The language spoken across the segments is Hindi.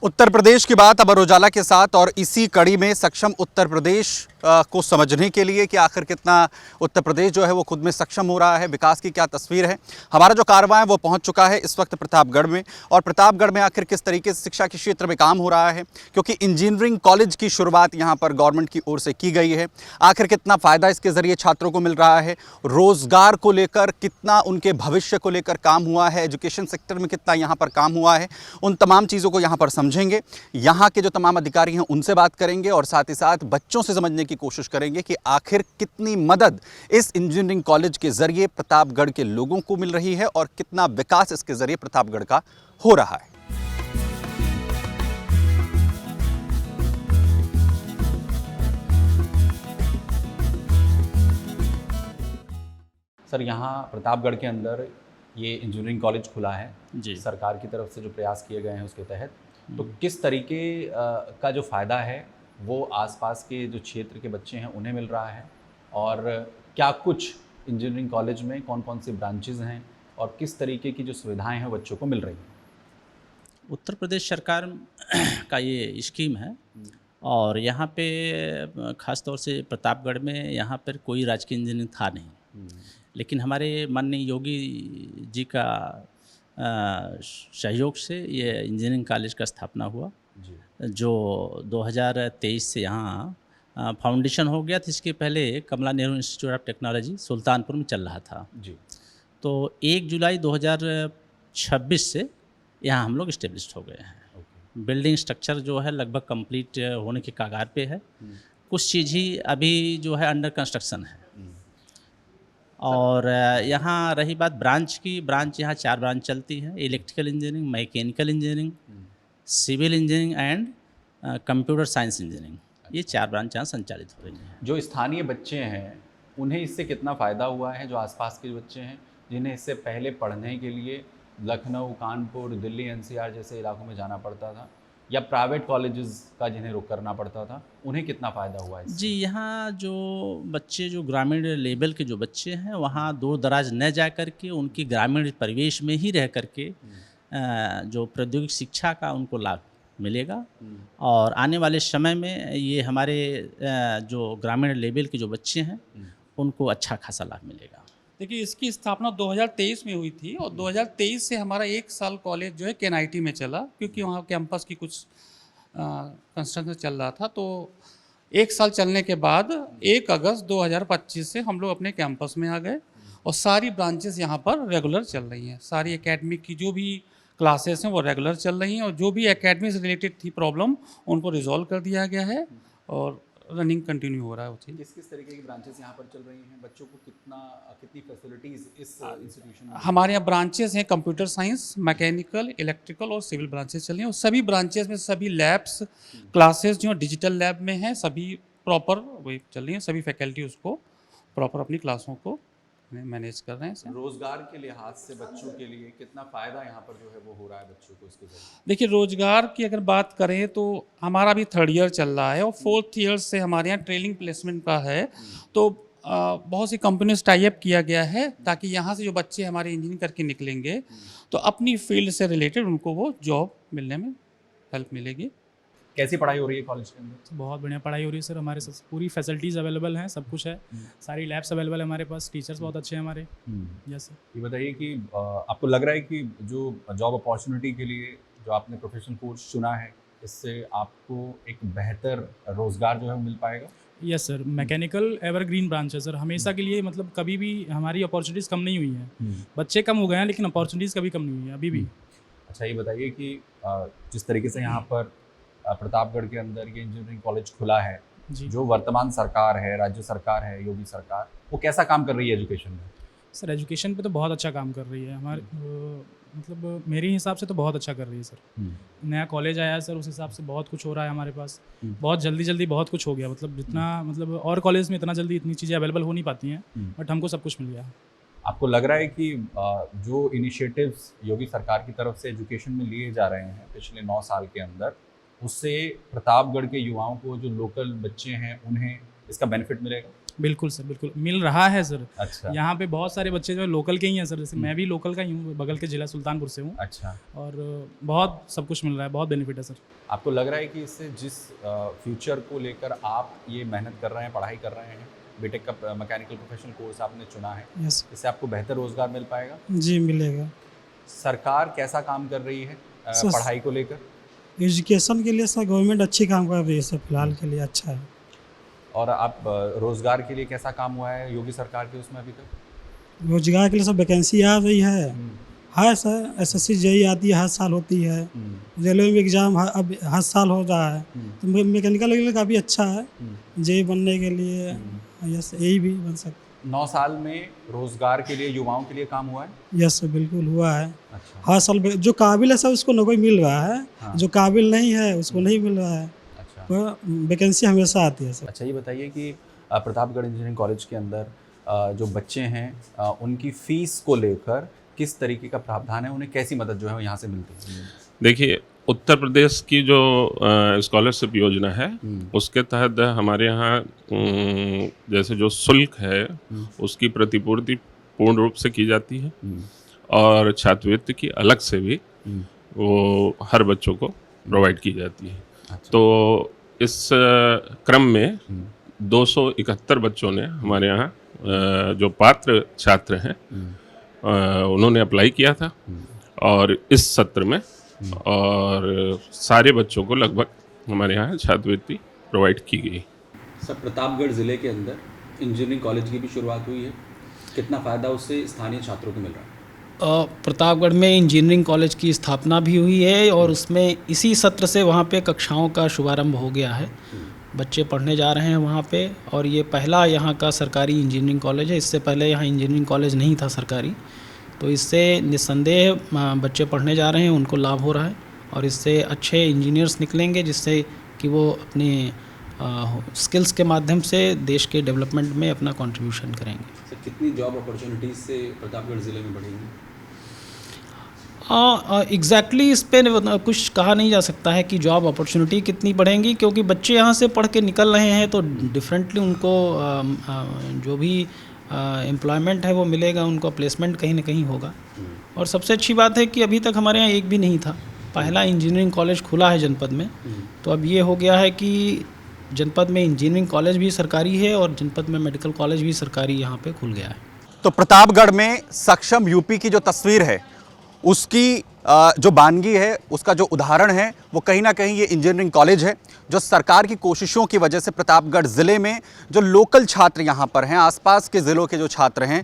उत्तर प्रदेश की बात अमर उजाला के साथ, और इसी कड़ी में सक्षम उत्तर प्रदेश को समझने के लिए कि आखिर कितना उत्तर प्रदेश जो है वो खुद में सक्षम हो रहा है, विकास की क्या तस्वीर है, हमारा जो कारवां है वो पहुंच चुका है इस वक्त प्रतापगढ़ में। और प्रतापगढ़ में आखिर किस तरीके से शिक्षा के क्षेत्र में काम हो रहा है, क्योंकि इंजीनियरिंग कॉलेज की शुरुआत यहाँ पर गवर्नमेंट की ओर से की गई है। आखिर कितना फ़ायदा इसके ज़रिए छात्रों को मिल रहा है, रोज़गार को लेकर कितना उनके भविष्य को लेकर काम हुआ है, एजुकेशन सेक्टर में कितना यहाँ पर काम हुआ है, उन तमाम चीज़ों को यहाँ पर समझेंगे। यहाँ के जो तमाम अधिकारी हैं उनसे बात करेंगे और साथ ही साथ बच्चों से समझने की कोशिश करेंगे कि आखिर कितनी मदद इस इंजीनियरिंग कॉलेज के ज़रिए प्रतापगढ़ के लोगों को मिल रही है और कितना विकास इसके ज़रिए प्रतापगढ़ का हो रहा है। सर, यहाँ प्रतापगढ़ के अंदर ये इंजीनियरिंग कॉलेज खुला है जी, सरकार की तरफ से जो प्रयास किए गए हैं उसके तहत, तो किस तरीके का जो फ़ायदा है वो आसपास के जो क्षेत्र के बच्चे हैं उन्हें मिल रहा है, और क्या कुछ इंजीनियरिंग कॉलेज में कौन कौन सी ब्रांचेज़ हैं और किस तरीके की जो सुविधाएं हैं बच्चों को मिल रही हैं? उत्तर प्रदेश सरकार का ये स्कीम है और यहाँ पे ख़ास तौर से प्रतापगढ़ में यहाँ पर कोई राजकीय इंजीनियरिंग था नहीं, लेकिन हमारे माननीय योगी जी का सहयोग से ये इंजीनियरिंग कॉलेज का स्थापना हुआ जी, जो 2023 से यहाँ फाउंडेशन हो गया था। इसके पहले Kamala Nehru institute of technology Sultanpur में चल रहा था जी, तो 1 जुलाई 2026 से यहाँ हम लोग इस्टेब्लिश्ड हो गए हैं। बिल्डिंग स्ट्रक्चर जो है लगभग कंप्लीट होने के कगार पे है, कुछ चीज़ ही अभी जो है अंडर कंस्ट्रक्शन है। और यहाँ रही बात ब्रांच की, ब्रांच यहाँ 4 ब्रांच चलती हैं: electrical engineering, mechanical engineering, civil engineering and computer science engineering. ये 4 ब्रांच यहाँ संचालित हो रही हैं। जो स्थानीय बच्चे हैं उन्हें इससे कितना फ़ायदा हुआ है, जो आसपास के बच्चे हैं जिन्हें इससे पहले पढ़ने के लिए लखनऊ, कानपुर, दिल्ली, एनसीआर जैसे इलाकों में जाना पड़ता था, या प्राइवेट कॉलेजेस का जिन्हें रुख करना पड़ता था, उन्हें कितना फ़ायदा हुआ है? जी, यहाँ जो बच्चे, जो ग्रामीण लेवल के जो बच्चे हैं, वहाँ दूर दराज न जा कर के उनकी ग्रामीण परिवेश में ही रह कर के जो प्रौद्योगिक शिक्षा का उनको लाभ मिलेगा, और आने वाले समय में ये हमारे जो ग्रामीण लेवल के जो बच्चे हैं उनको अच्छा खासा लाभ मिलेगा। देखिए, इसकी स्थापना 2023 में हुई थी और 2023 से हमारा 1 साल कॉलेज जो है केएनआईटी में चला, क्योंकि वहाँ कैंपस की कुछ कंस्ट्रक्शन चल रहा था। तो 1 साल चलने के बाद 1 अगस्त 2025 से हम लोग अपने कैंपस में आ गए और सारी ब्रांचेस यहाँ पर रेगुलर चल रही हैं। सारी एकेडमिक की जो भी क्लासेस हैं वो रेगुलर चल रही हैं, और जो भी एकेडमी से रिलेटेड थी प्रॉब्लम उनको रिजॉल्व कर दिया गया है और रनिंग कंटिन्यू हो रहा है। वो किस तरीके की ब्रांचेस यहाँ पर चल रही हैं? बच्चों को कितनी फैसिलिटीज़ इस इंस्टीट्यूशन में? हमारे यहाँ ब्रांचेस हैं: कंप्यूटर साइंस, मैकेनिकल, इलेक्ट्रिकल और सिविल ब्रांचेस चल रही हैं। और सभी ब्रांचेस में सभी लैब्स, क्लासेस जो डिजिटल लैब में हैं, सभी प्रॉपर वही चल रही हैं। सभी फैकल्टी उसको प्रॉपर अपनी क्लासों को मैनेज कर रहे हैं। रोजगार के लिहाज से बच्चों के लिए कितना फ़ायदा यहाँ पर जो है वो हो रहा है बच्चों को इसके जरिए? देखिए, रोजगार की अगर बात करें तो हमारा भी 3rd ईयर चल रहा है और 4th ईयर से हमारे यहाँ ट्रेनिंग प्लेसमेंट का है। तो बहुत सी कंपनी से टाई अप किया गया है ताकि यहाँ से जो बच्चे हमारे इंजीनियरिंग करके निकलेंगे तो अपनी फील्ड से रिलेटेड उनको वो जॉब मिलने में हेल्प मिलेगी। कैसी पढ़ाई हो रही है कॉलेज के अंदर? बहुत बढ़िया पढ़ाई हो रही है सर। हमारे साथ पूरी फैसिलिटीज़ अवेलेबल हैं, सब कुछ है, सारी लैब्स अवेलेबल है हमारे पास, टीचर्स बहुत अच्छे हैं हमारे। Yes sir. ये बताइए कि आपको लग रहा है कि जो जॉब अपॉर्चुनिटी के लिए जो आपने प्रोफेशनल कोर्स चुना है, इससे आपको एक बेहतर रोज़गार जो है वो मिल पाएगा? Yes sir. Mechanical evergreen branch है सर, हमेशा के लिए, मतलब कभी भी हमारी अपॉर्चुनिटीज़ कम नहीं हुई हैं। बच्चे कम हो गए हैं लेकिन अपॉर्चुनिटीज़ कभी कम नहीं हुई हैं अभी भी। अच्छा, ये बताइए कि जिस तरीके से यहाँ पर प्रतापगढ़ के अंदर ये इंजीनियरिंग कॉलेज खुला है, जो वर्तमान सरकार है, राज्य सरकार है, योगी सरकार, वो कैसा काम कर रही है एजुकेशन में? सर, एजुकेशन पे तो बहुत अच्छा काम कर रही है हमारे, मतलब मेरे हिसाब से तो बहुत अच्छा कर रही है सर। नया कॉलेज आया है सर, उस हिसाब से बहुत कुछ हो रहा है हमारे पास। बहुत जल्दी बहुत कुछ हो गया, मतलब जितना, मतलब और कॉलेज में इतना जल्दी इतनी चीज़ें अवेलेबल हो नहीं पाती हैं, बट हमको सब कुछ मिल गया। आपको लग रहा है कि जो इनिशिएटिव्स योगी सरकार की तरफ से एजुकेशन में लिए जा रहे हैं पिछले 9 साल के अंदर, उससे प्रतापगढ़ के युवाओं को, जो लोकल बच्चे हैं, उन्हें इसका बेनिफिट मिलेगा? बिल्कुल सर, बिल्कुल मिल रहा है सर। अच्छा यहाँ पे बहुत सारे बच्चे जो है लोकल के ही हैं सर, जैसे मैं भी लोकल का ही हूँ, बगल के जिला सुल्तानपुर से हूँ, अच्छा। और बहुत सब कुछ मिल रहा है, बहुत बेनिफिट है सर। आपको लग रहा है कि इससे जिस फ्यूचर को लेकर आप ये मेहनत कर रहे हैं, पढ़ाई कर रहे हैं, बीटेक का मैकेनिकल प्रोफेशनल कोर्स आपने चुना है, यस इससे आपको बेहतर रोजगार मिल पाएगा? जी मिलेगा। सरकार कैसा काम कर रही है पढ़ाई को लेकर? एजुकेशन के लिए सर गवर्नमेंट अच्छी काम कर रही है सर, फिलहाल के लिए अच्छा है। और आप रोजगार के लिए कैसा काम हुआ है योगी सरकार के उसमें अभी तक? रोजगार के लिए सब वैकेंसी आ रही है सर। एसएससी जेई आती है, हर साल होती है। रेलवे में एग्ज़ाम अब हर साल हो रहा है, तो मैकेनिकल के लिए काफ़ी अच्छा है। जेई बनने के लिए यस यही भी बन सकता 9 साल में रोजगार के लिए, युवाओं के लिए काम हुआ है? है। यस सर बिल्कुल हुआ है। अच्छा हर साल जो काबिल है सर उसको नौकरी मिल रहा है, हाँ। जो काबिल नहीं है उसको नहीं मिल रहा है। अच्छा वैकेंसी हमेशा आती है सर। अच्छा, ये बताइए कि प्रतापगढ़ इंजीनियरिंग कॉलेज के अंदर जो बच्चे हैं उनकी फ़ीस को लेकर किस तरीके का प्रावधान है, उन्हें कैसी मदद जो है वो यहाँ से मिलती है? देखिए, उत्तर प्रदेश की जो स्कॉलरशिप योजना है उसके तहत हमारे यहाँ जैसे जो शुल्क है उसकी प्रतिपूर्ति पूर्ण रूप से की जाती है, और छात्रवृत्ति की अलग से भी वो हर बच्चों को प्रोवाइड की जाती है। अच्छा। तो इस क्रम में 271 बच्चों ने हमारे यहाँ जो पात्र छात्र हैं उन्होंने अप्लाई किया था, और इस सत्र में और सारे बच्चों को लगभग हमारे यहाँ छात्रवृत्ति प्रोवाइड की गई। सर, प्रतापगढ़ ज़िले के अंदर इंजीनियरिंग कॉलेज की भी शुरुआत हुई है, कितना फ़ायदा उससे स्थानीय छात्रों को मिल रहा है? प्रतापगढ़ में इंजीनियरिंग कॉलेज की स्थापना भी हुई है, और उसमें इसी सत्र से वहाँ पे कक्षाओं का शुभारंभ हो गया है। बच्चे पढ़ने जा रहे हैं वहाँ पे, और ये पहला यहाँ का सरकारी इंजीनियरिंग कॉलेज है। इससे पहले यहाँ इंजीनियरिंग कॉलेज नहीं था सरकारी, तो इससे निस्संदेह बच्चे पढ़ने जा रहे हैं, उनको लाभ हो रहा है, और इससे अच्छे इंजीनियर्स निकलेंगे, जिससे कि वो अपने स्किल्स के माध्यम से देश के डेवलपमेंट में अपना कंट्रीब्यूशन करेंगे। सर, कितनी जॉब अपॉर्चुनिटीज़ से प्रतापगढ़ ज़िले में बढ़ेंगी? एग्जैक्टली इस पे कुछ कहा नहीं जा सकता है कि जॉब अपॉर्चुनिटी कितनी बढ़ेंगी, क्योंकि बच्चे यहाँ से पढ़ के निकल रहे हैं, तो डिफरेंटली उनको जो भी एम्प्लॉयमेंट है वो मिलेगा, उनको प्लेसमेंट कहीं ना कहीं होगा। और सबसे अच्छी बात है कि अभी तक हमारे यहाँ एक भी नहीं था, पहला इंजीनियरिंग कॉलेज खुला है जनपद में, तो अब ये हो गया है कि जनपद में इंजीनियरिंग कॉलेज भी सरकारी है, और जनपद में मेडिकल कॉलेज भी सरकारी यहाँ पे खुल गया है। तो प्रतापगढ़ में सक्षम यूपी की जो तस्वीर है, उसकी जो बानगी है, उसका जो उदाहरण है, वो कहीं ना कहीं ये इंजीनियरिंग कॉलेज है, जो सरकार की कोशिशों की वजह से प्रतापगढ़ ज़िले में जो लोकल छात्र यहाँ पर हैं, आसपास के ज़िलों के जो छात्र हैं,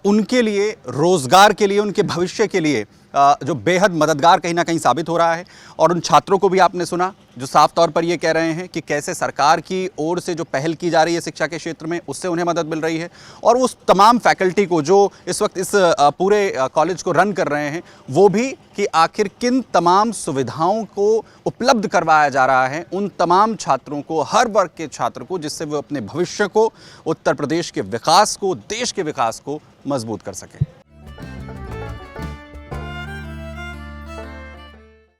उनके लिए रोज़गार के लिए, उनके भविष्य के लिए जो बेहद मददगार कहीं ना कहीं साबित हो रहा है। और उन छात्रों को भी आपने सुना जो साफ तौर पर ये कह रहे हैं कि कैसे सरकार की ओर से जो पहल की जा रही है शिक्षा के क्षेत्र में, उससे उन्हें मदद मिल रही है, और उस तमाम फैकल्टी को जो इस वक्त इस पूरे कॉलेज को रन कर रहे हैं, वो भी कि आखिर किन तमाम सुविधाओं को उपलब्ध करवाया जा रहा है उन तमाम छात्रों को, हर वर्ग के छात्र को, जिससे वो अपने भविष्य को, उत्तर प्रदेश के विकास को, देश के विकास को मजबूत कर सकें।